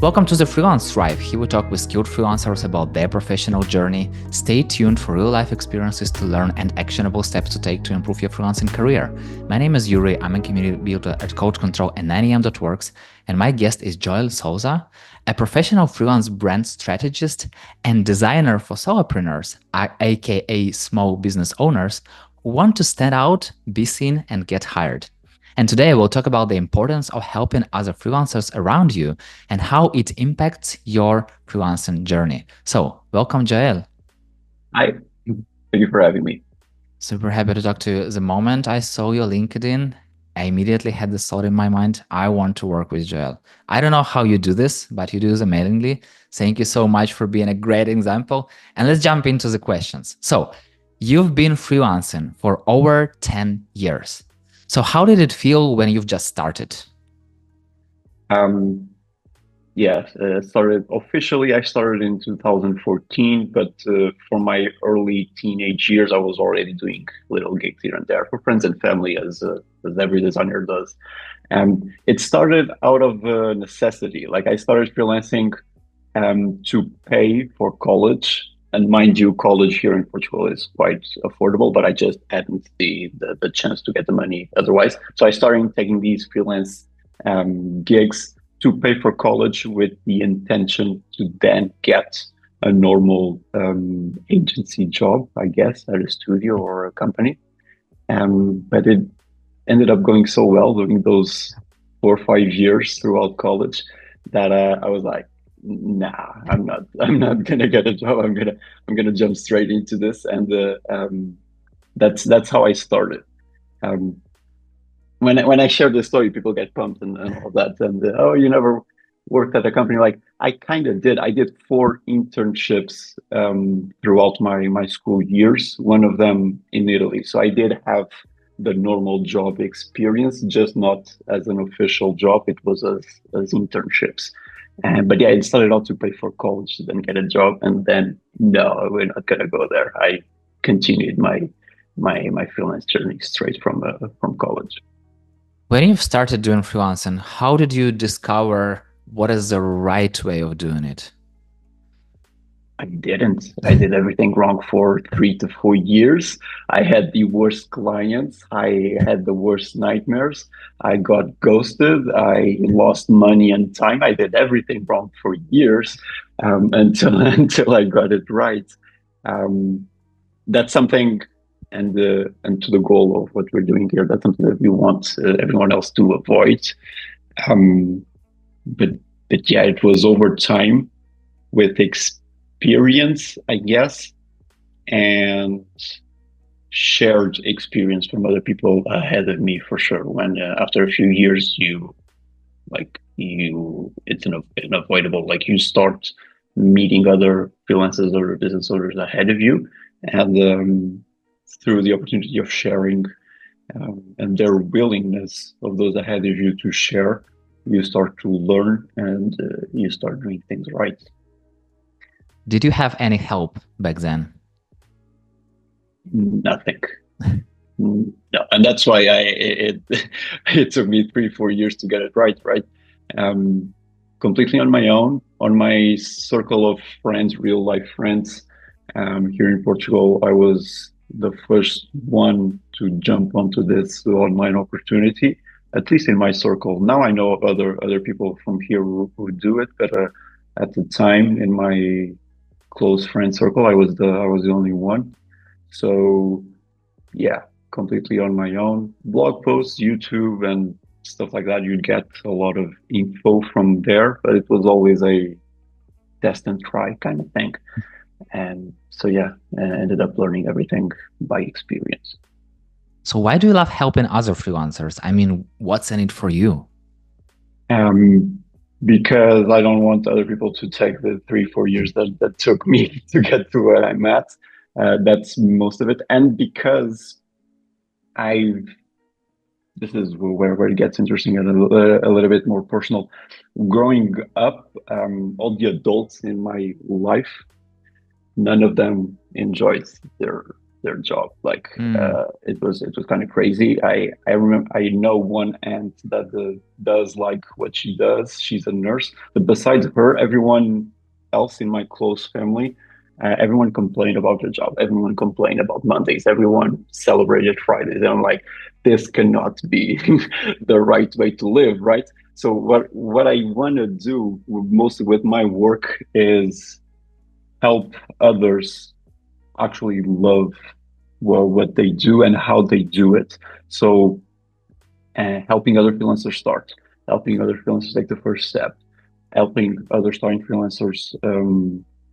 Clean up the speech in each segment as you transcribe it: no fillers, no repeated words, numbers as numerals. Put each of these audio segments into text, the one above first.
Welcome to the Freelance Thrive. Here we talk with skilled freelancers about their professional journey. Stay tuned for real-life experiences to learn and actionable steps to take to improve your freelancing career. My name is Yuri. I'm a community builder at Code Control and 9am.works, and my guest is Joel Sousa, a professional freelance brand strategist and designer for solopreneurs, aka small business owners, who want to stand out, be seen, and get hired. And today we'll talk about the importance of helping other freelancers around you and how it impacts your freelancing journey. So welcome, Joel. Hi, thank you for having me. Super happy to talk to you. The moment I saw your LinkedIn, I immediately had this thought in my mind, I want to work with Joel. I don't know how you do this, but you do this amazingly. Thank you so much for being a great example. And let's jump into the questions. So you've been freelancing for over 10 years. So how did it feel when you've just started? Um, started officially. I started in 2014, but for my early teenage years, I was already doing little gigs here and there for friends and family, as every designer does. And it started out of necessity. Like I started freelancing to pay for college. And mind you, college here in Portugal is quite affordable, but I just hadn't the chance to get the money otherwise. So I started taking these freelance gigs to pay for college with the intention to then get a normal agency job, I guess, at a studio or a company. But it ended up going so well during those 4 or 5 years throughout college that I was like, nah, I'm not gonna get a job. I'm gonna jump straight into this, and that's how I started. Um, when I share this story, people get pumped and all that, and oh, you never worked at a company. Like I kind of did. I did 4 internships throughout my school years. One of them in Italy, so I did have the normal job experience, just not as an official job. It was as internships. But yeah, it started out to pay for college to then get a job, and then no, we're not gonna go there. I continued my freelance journey straight from college. When you started doing freelancing, how did you discover what is the right way of doing it? I didn't. I did everything wrong for 3 to 4 years. I had the worst clients. I had the worst nightmares. I got ghosted. I lost money and time. I did everything wrong for years until until I got it right. Um, that's something, and to the goal of what we're doing here. That's something that we want everyone else to avoid. Um, but but yeah, it was over time with experience, I guess, and shared experience from other people ahead of me for sure. When after a few years, it's unavoidable. Like you start meeting other freelancers or business owners ahead of you, and through the opportunity of sharing and their willingness of those ahead of you to share, you start to learn and you start doing things right. Did you have any help back then? Nothing. No, and that's why it took me 3 4 years to get it right. Right, um, completely on my own, on my circle of friends, real life friends. Here in Portugal, I was the first one to jump onto this online opportunity, at least in my circle. Now I know of other people from here who do it, but at the time in my close friend circle, I was the only one. So yeah, completely on my own. Blog posts, YouTube, and stuff like that. You'd get a lot of info from there, but it was always a test and try kind of thing. And so yeah, I ended up learning everything by experience. So why do you love helping other freelancers? I mean, what's in it for you? Um, because I don't want other people to take the 3 4 years that took me to get to where I'm at. That's most of it, and because I've this is where it gets interesting and a little bit more personal. Growing up, all the adults in my life, none of them enjoyed their their job. Like Mm. it was kind of crazy. I remember I know one aunt that does like what she does. She's a nurse, but besides her, everyone else in my close family, everyone complained about their job. Everyone complained about Mondays. Everyone celebrated Fridays. And I'm like, this cannot be the right way to live, right? So what I want to do mostly with my work is help others actually love what they do and how they do it. So helping other freelancers start, helping other freelancers take the first step, helping other starting freelancers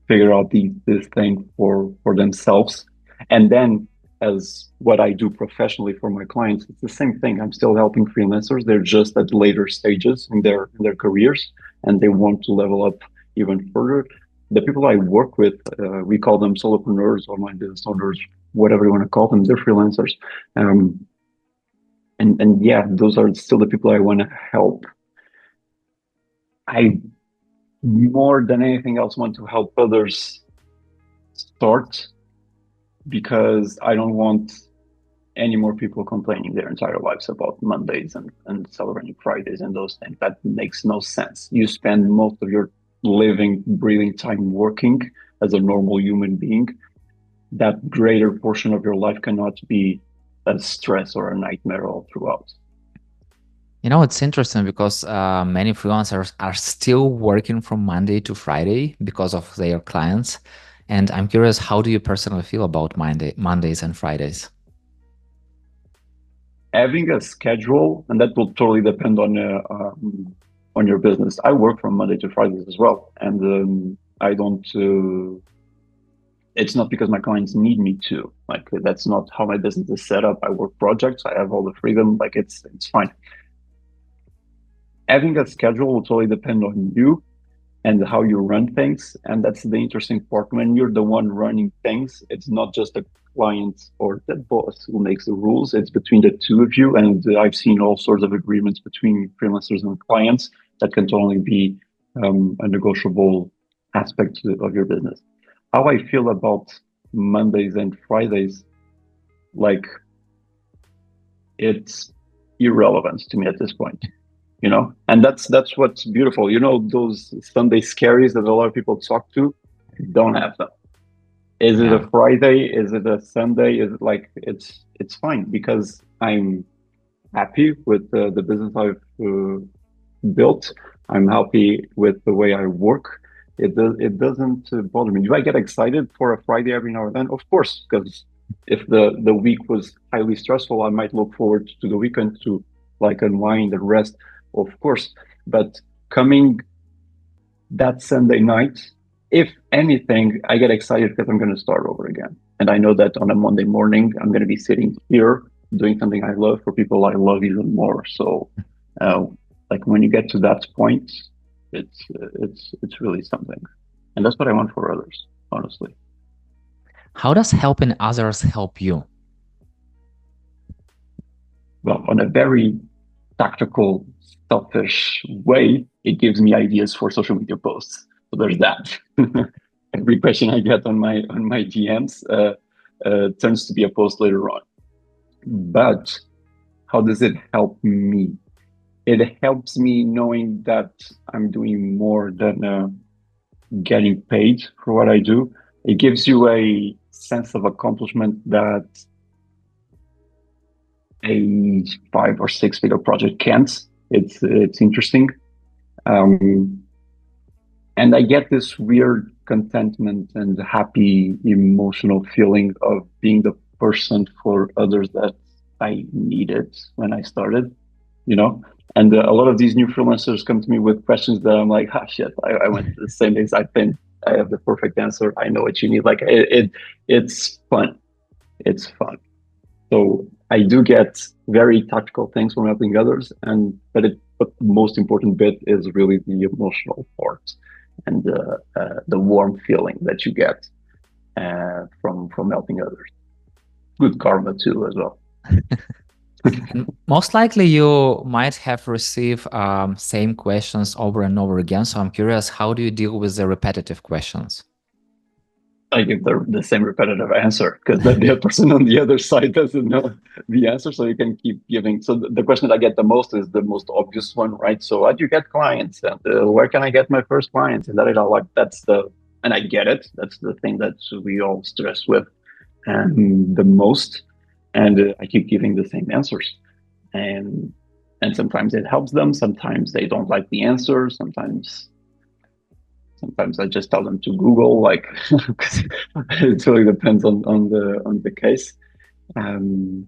figure out this thing for themselves, and then as what I do professionally for my clients, it's the same thing. I'm still helping freelancers. They're just at later stages in their careers, and they want to level up even further. The people I work with, we call them solopreneurs, online business owners, whatever you want to call them. They're freelancers, um, and yeah, those are still the people I want to help. I more than anything else want to help others start because I don't want any more people complaining their entire lives about Mondays and celebrating Fridays and those things. That makes no sense. You spend most of your living, breathing time working as a normal human being. That greater portion of your life cannot be a stress or a nightmare all throughout. It's interesting because many freelancers are still working from Monday to Friday because of their clients. And I'm curious, how do you personally feel about Mondays and Fridays? Having a schedule, and that will totally depend on your business. I work from Monday to Fridays as well, and I don't. It's not because my clients need me to. Like that's not how my business is set up. I work projects. I have all the freedom. Like it's fine. Having a schedule will totally depend on you and how you run things. And that's the interesting part. When you're the one running things, it's not just the client or the boss who makes the rules. It's between the two of you. And I've seen all sorts of agreements between freelancers and clients that can totally be a negotiable aspect of your business. How I feel about Mondays and Fridays, like it's irrelevant to me at this point. And that's what's beautiful. Those Sunday scaries that a lot of people talk to, don't have them. Is it Yeah. a Friday? Is it a Sunday? Is it like it's fine because I'm happy with the business I've built. I'm happy with the way I work. It doesn't bother me. Do I get excited for a Friday every now and then? Of course, because if the week was highly stressful, I might look forward to the weekend to like unwind and rest, of course. But coming that Sunday night, if anything, I get excited because I'm going to start over again. And I know that on a Monday morning, I'm going to be sitting here doing something I love for people I love even more. So, like when you get to that point, it's really something, and that's what I want for others, honestly. How does helping others help you? Well, on a very tactical, selfish way, it gives me ideas for social media posts. So there's that. Every question I get on my DMs turns to be a post later on. But how does it help me? It helps me knowing that I'm doing more than getting paid for what I do. It gives you a sense of accomplishment that a 5 or 6 figure project can't. It's interesting, um, and I get this weird contentment and happy emotional feeling of being the person for others that I needed when I started. You know, and a lot of these new freelancers come to me with questions that I'm like, ah, shit, I went to the same exact thing. I have the perfect answer. I know what you need. Like it's fun. It's fun. So I do get very tactical things from helping others, but the most important bit is really the emotional part and the warm feeling that you get from helping others. Good karma too, as well. And most likely you might have received same questions over and over again. So I'm curious, how do you deal with the repetitive questions? I give the same repetitive answer because the person on the other side doesn't know the answer. So you can keep giving. So the question that I get the most is the most obvious one, right? So how do you get clients? And where can I get my first clients? And that is all, like that's the, and I get it. That's the thing that we all stress with and the most. And I keep giving the same answers. And and sometimes it helps them. Sometimes they don't like the answer. Sometimes I just tell them to Google, like it really depends on the case. Um,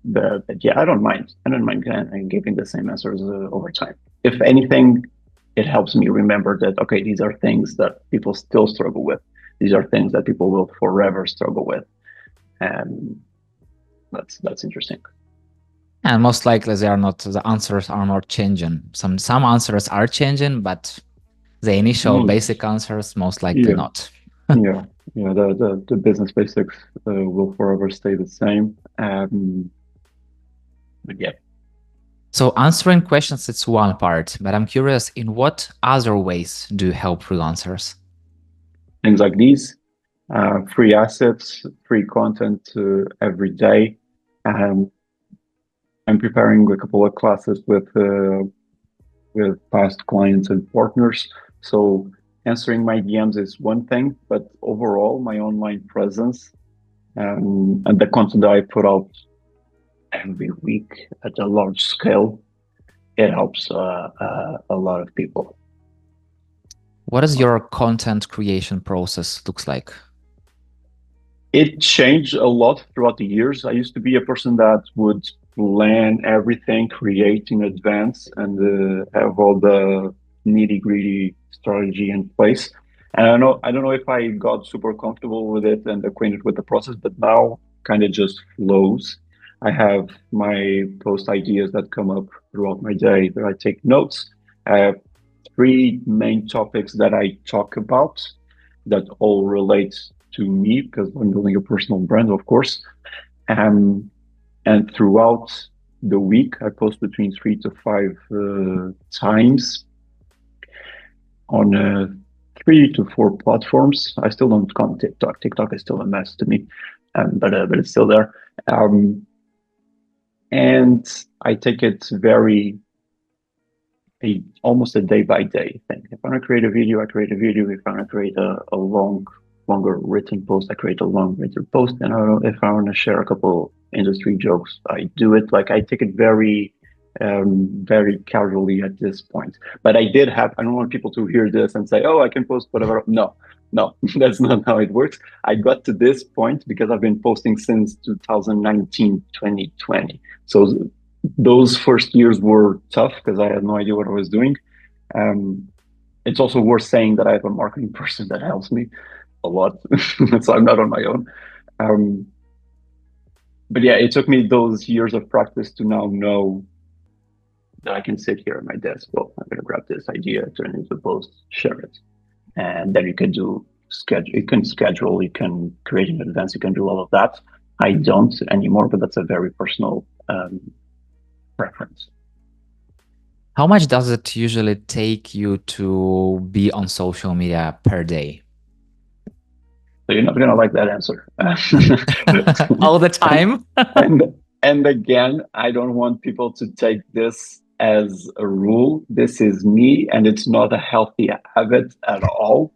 but yeah, I don't mind. I don't mind giving the same answers over time. If anything, it helps me remember that okay, these are things that people still struggle with. These are things that people will forever struggle with, and that's interesting. And most likely they are not, the answers are not changing. Some answers are changing, but the initial basic answers most likely Yeah, not. yeah, yeah. The business basics will forever stay the same. But yeah. So answering questions, it's one part, but I'm curious, in what other ways do you help freelancers? Things like these, free assets, free content every day. Um, I'm preparing a couple of classes with past clients and partners. So answering my DMs is one thing, but overall, my online presence and the content that I put out every week at a large scale, it helps a lot of people. What does your content creation process looks like? It changed a lot throughout the years. I used to be a person that would plan everything, create in advance, and have all the nitty gritty strategy in place. And I don't know if I got super comfortable with it and acquainted with the process, but now kind of just flows. I have my post ideas that come up throughout my day that I take notes. I have three main topics that I talk about that all relate to me because I'm building a personal brand, of course. Um, and throughout the week, I post between 3 to 5 times on 3 to 4 platforms. I still don't count TikTok. TikTok is still a mess to me, but it's still there. Um, and I take it almost a day by day thing. If I want to create a video, I create a video. If I want to create a longer written post, I create a long written post. And if I want to share a couple industry jokes, I do it. Like I take it very casually at this point. But I don't want people to hear this and say, oh, I can post whatever. No, that's not how it works. I got to this point because I've been posting since 2019, 2020. So those first years were tough because I had no idea what I was doing. Um, it's also worth saying that I have a marketing person that helps me a lot, so I'm not on my own. Um, but yeah, it took me those years of practice to now know that I can sit here at my desk. Well, I'm going to grab this idea, turn it into a post, share it, and then you can do schedule. You can schedule. You can create in advance. You can do all of that. I don't anymore, but that's a very personal preference. How much does it usually take you to be on social media per day? So you're not gonna like that answer. All the time? and and again, I don't want people to take this as a rule. This is me, and it's not a healthy habit at all.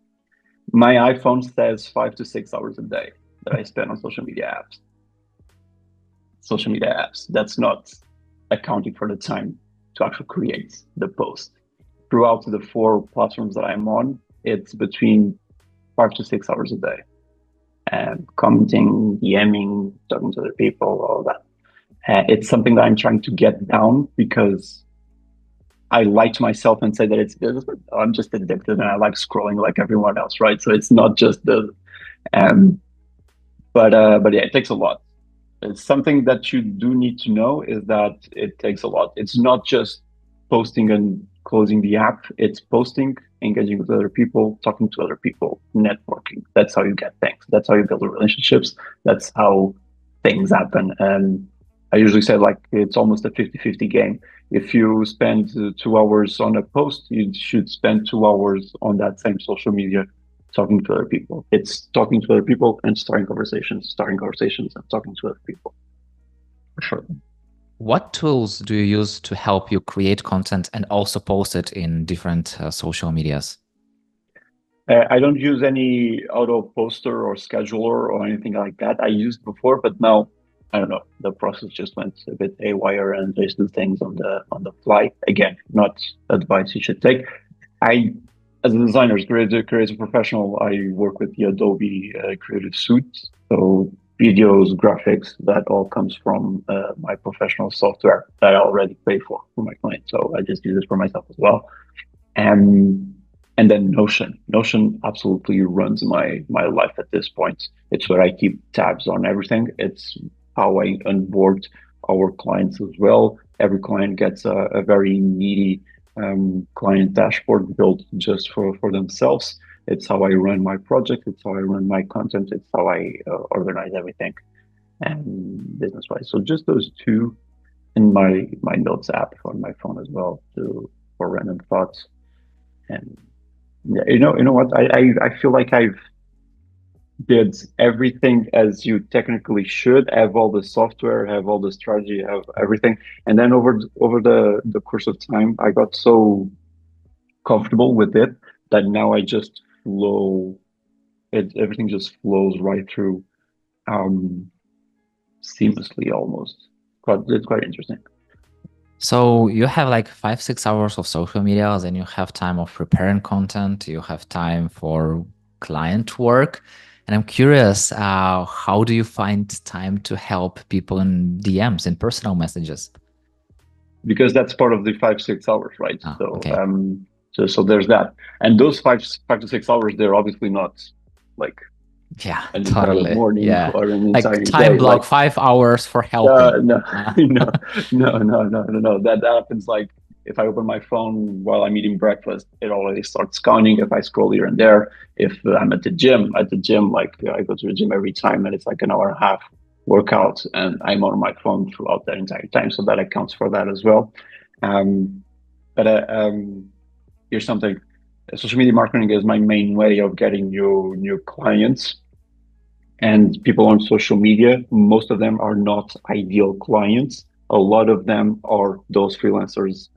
My iPhone says 5 to 6 hours a day that I spend on social media apps. Social media apps. That's not accounting for the time to actually create the post. Throughout the 4 platforms that I'm on, it's between 5 to 6 hours a day. And commenting, DMing, talking to other people, all that. It's something that I'm trying to get down because I lie to myself and say that it's business, but I'm just addicted and I like scrolling like everyone else, right? So it's not just um, but yeah, it takes a lot. It's something that you do need to know is that it takes a lot. It's not just posting and closing the app. It's posting, engaging with other people, talking to other people, networking. That's how you get things. That's how you build relationships. That's how things happen. And I usually say like it's almost a 50-50 game. If you spend 2 hours on a post, you should spend 2 hours on that same social media talking to other people. It's talking to other people and starting conversations and talking to other people, for sure. What tools do you use to help you create content and also post it in different social medias? I don't use any auto poster or scheduler or anything like that. I used before, but now I don't know. The process just went a bit haywire, and I just do things on the fly. Again, not advice you should take. I, as a designer, as creative professional, I work with the Adobe Creative Suite. So videos, graphics, that all comes from my professional software that I already pay for my clients. So I just use it for myself as well. And and then Notion. Notion absolutely runs my life at this point. It's where I keep tabs on everything. It's how I onboard our clients as well. Every client gets a very needy client dashboard built just for themselves. It's how I run my project. It's how I run my content. It's how I organize everything and business wise. So just those two in my notes app on my phone as well to for random thoughts. And yeah, you know what? I feel like I've did everything as you technically should, have all the software, have all the strategy, have everything. And then over the course of time, I got so comfortable with it that now I just flow it everything just flows right through um seamlessly almost. It's quite interesting. So you have like 5, 6 hours of social media, then you have time of preparing content, you have time for client work. And I'm curious, how do you find time to help people in DMs, in personal messages? Because that's part of the 5 6 hours, right? Oh, So okay. so there's that, and those 5 to 6 hours, they're obviously not like Yeah, an entire totally. morning Yeah. or an Like entire time day. block Like 5 hours for helping. no, Uh, no, no. That happens like if I open my phone while I'm eating breakfast, it already starts counting. If I scroll here and there, if I'm at the gym, like I go to the gym every time, and it's like an hour and a half workout, and I'm on my phone throughout that entire time, so that accounts for that as well. Um, but here's something: social media marketing is my main way of getting new clients and people on social media. Most of them are not ideal clients. A lot of them are those freelancers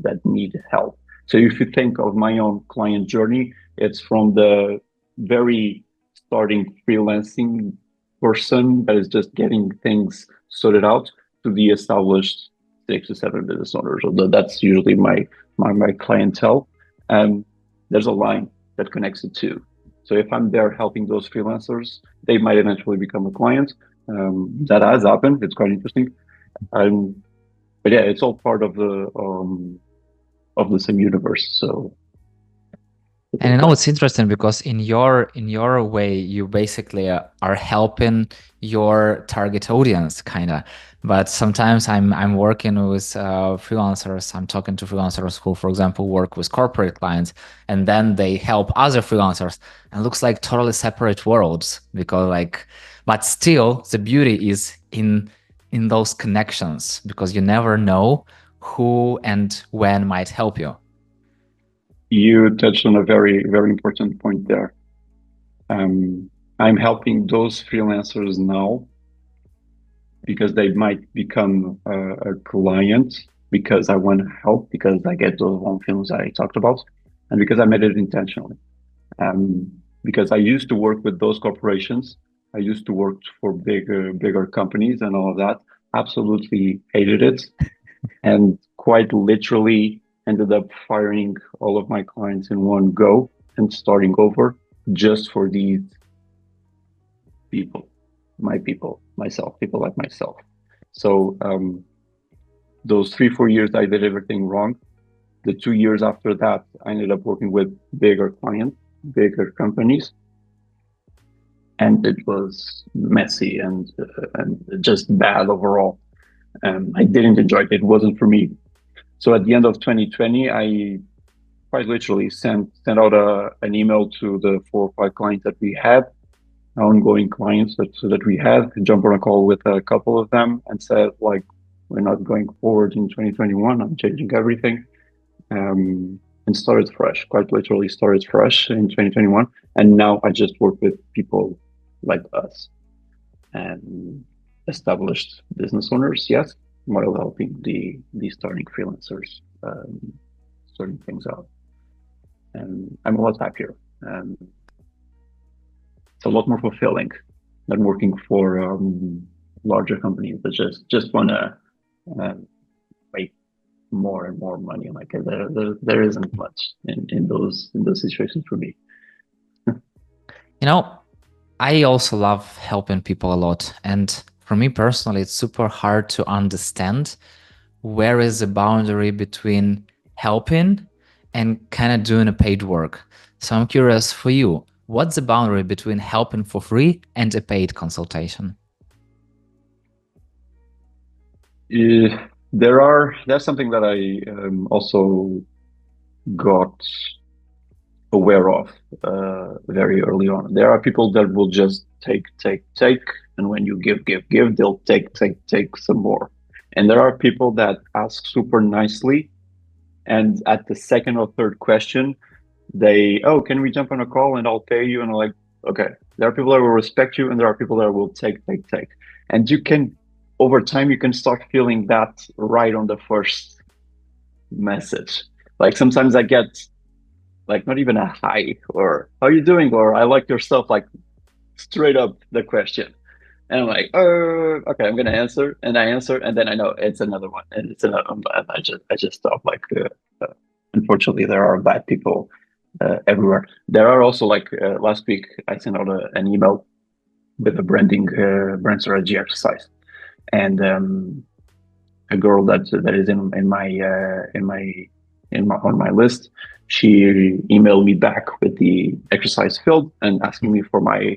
that need help. So if you think of my own client journey, it's from the very starting freelancing person that is just getting things sorted out to the established 6 to 7 business owners. So that's usually my clientele. And there's a line that connects the two. So if I'm there helping those freelancers, they might eventually become a client. That has happened. It's quite interesting. Um, but yeah, it's all part of the same universe. So And I there's know that. it's interesting because in your way, you basically are helping your target audience, kind of. But sometimes I'm working with freelancers. I'm talking to freelancers who, for example, work with corporate clients, and then they help other freelancers, and it looks like totally separate worlds. Because like, but still, the beauty is in those connections because you never know who and when might help you. You touched on a very important point there. I'm helping those freelancers now because they might become a client because I want to help because I get those home films I talked about, and because I made it intentionally. Because I used to work with those corporations. I used to work for bigger companies and all of that. Absolutely hated it, and quite literally ended up firing all of my clients in one go and starting over just for these people, myself, people like myself. So those 3 4 years I did everything wrong. The 2 years after that, I ended up working with bigger clients, bigger companies, and it was messy and just bad overall. I didn't enjoy it. It wasn't for me. So at the end of 2020, I quite literally sent out an email to the 4 or 5 clients that we had, ongoing clients that we had, jump on a call with a couple of them and said like, we're not going forward in 2021. I'm changing everything. and started fresh, quite literally started fresh in 2021. And now I just work with people like us and established business owners, yes, while helping the starting freelancers sorting things out. And I'm a lot happier. And it's a lot more fulfilling than working for larger companies that just want to make more and more money. Like there isn't much in those situations for me. You know, I also love helping people a lot. And for me personally, it's super hard to understand where is the boundary between helping and kind of doing a paid work. So I'm curious for you, what's the boundary between helping for free and a paid consultation? There's something that I also got aware of very early on. There are people that will just take, and when you give, they'll take some more. And there are people that ask super nicely, and at the second or third question, oh, can we jump on a call and I'll pay you? And I'm like, okay. There are people that will respect you, and there are people that will take. And you can, over time, you can start feeling that right on the first message. Like sometimes I get like not even a hi or how are you doing or I like your stuff, like straight up the question. And I'm like, oh, okay, I'm gonna answer, and I answer, and then I know it's another one, and it's another one, and I just stop. Like, unfortunately, there are bad people everywhere. There are also like last week I sent out an email with a brand strategy exercise, and a girl that is on my list, she emailed me back with the exercise filled and asking me for my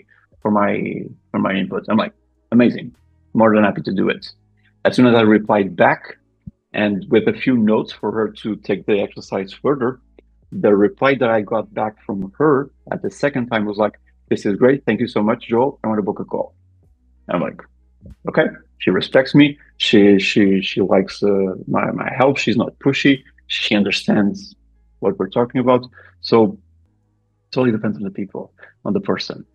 input. I'm like, amazing, more than happy to do it. As soon as I replied back and with a few notes for her to take the exercise further, the reply that I got back from her at the second time was like, this is great, thank you so much, Joel, I want to book a call. And I'm like, okay, she respects me, she likes my help, she's not pushy, she understands what we're talking about. So totally depends on the people, on the person.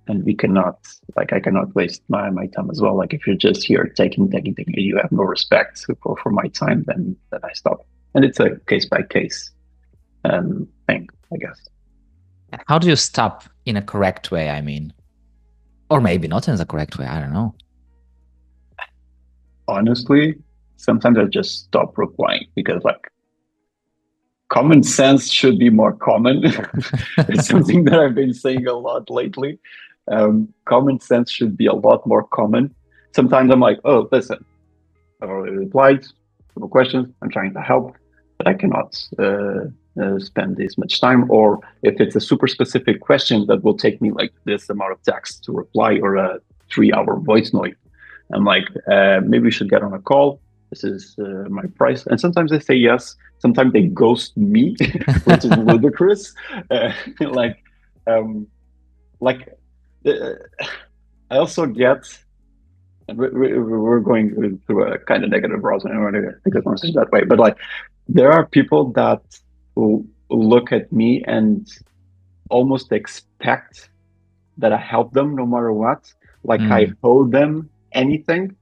And we cannot, like, I cannot waste my time as well. Like if you're just here taking, you have no respect for my time, then I stop. And it's a case by case thing, I guess. How do you stop in a correct way, I mean? Or maybe not in the correct way, I don't know. Honestly, sometimes I just stop replying because like common sense should be more common. It's something that I've been saying a lot lately. Common sense should be a lot more common. Sometimes I'm like, oh, listen, I've already replied, no questions, I'm trying to help, but I cannot spend this much time. Or if it's a super specific question that will take me like this amount of text to reply or a 3-hour voice note, I'm like, maybe we should get on a call. This is my price. And sometimes they say yes. Sometimes they ghost me, which is ludicrous. I also get, and we're going through a kind of negative browser. I don't want to think of it that way, but like there are people that look at me and almost expect that I help them no matter what. Like I owe them anything,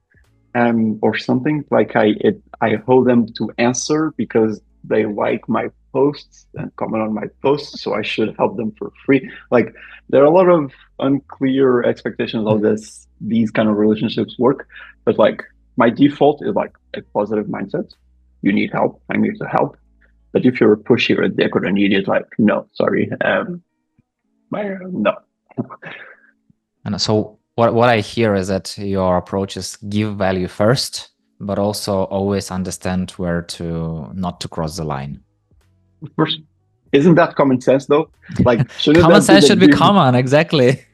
or something. Like I owe them to answer because they like my posts and comment on my posts, so I should help them for free. Like there are a lot of unclear expectations of these kind of relationships work, but like my default is like a positive mindset. You need help, I'm here to help. But if you're a pushy or a dick or an idiot, like no, sorry, no. And so what I hear is that your approach is give value first, but also always understand where to not to cross the line. Of course. Isn't that common sense though? Like common sense should be common, exactly.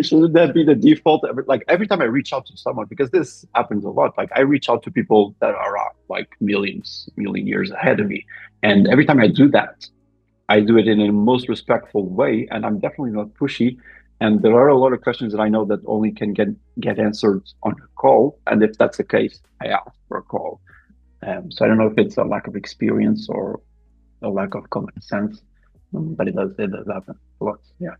Shouldn't that be the default? Every time I reach out to someone, because this happens a lot, like I reach out to people that are like million years ahead of me. And every time I do that, I do it in a most respectful way. And I'm definitely not pushy. And there are a lot of questions that I know that only can get answered on a call. And if that's the case, I ask for a call. So I don't know if it's a lack of experience or a lack of common sense, but it does happen a lot. Yeah.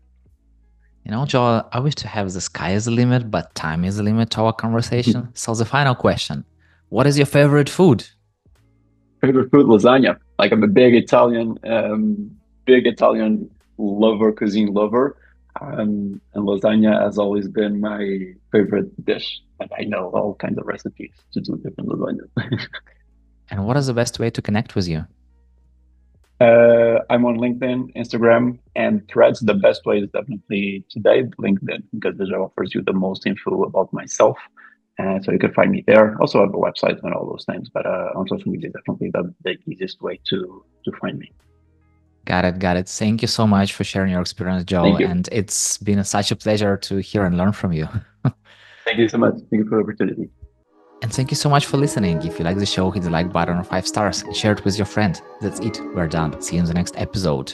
Joel, I wish to have the sky as a limit, but time is a limit to our conversation. So the final question, what is your favorite food? Favorite food, lasagna. Like I'm a big Italian lover, cuisine lover. And lasagna has always been my favorite dish. And I know all kinds of recipes to do different lasagnas. And what is the best way to connect with you? I'm on LinkedIn, Instagram, and Threads. The best way is definitely today LinkedIn because it offers you the most info about myself. And so you can find me there. Also have a website and all those things, but on social media, definitely the easiest way to find me. Got it, got it. Thank you so much for sharing your experience, Joel. Thank you. And it's been such a pleasure to hear and learn from you. Thank you so much. Thank you for the opportunity. And thank you so much for listening. If you like the show, hit the like button or 5 stars and share it with your friend. That's it. We're done. See you in the next episode.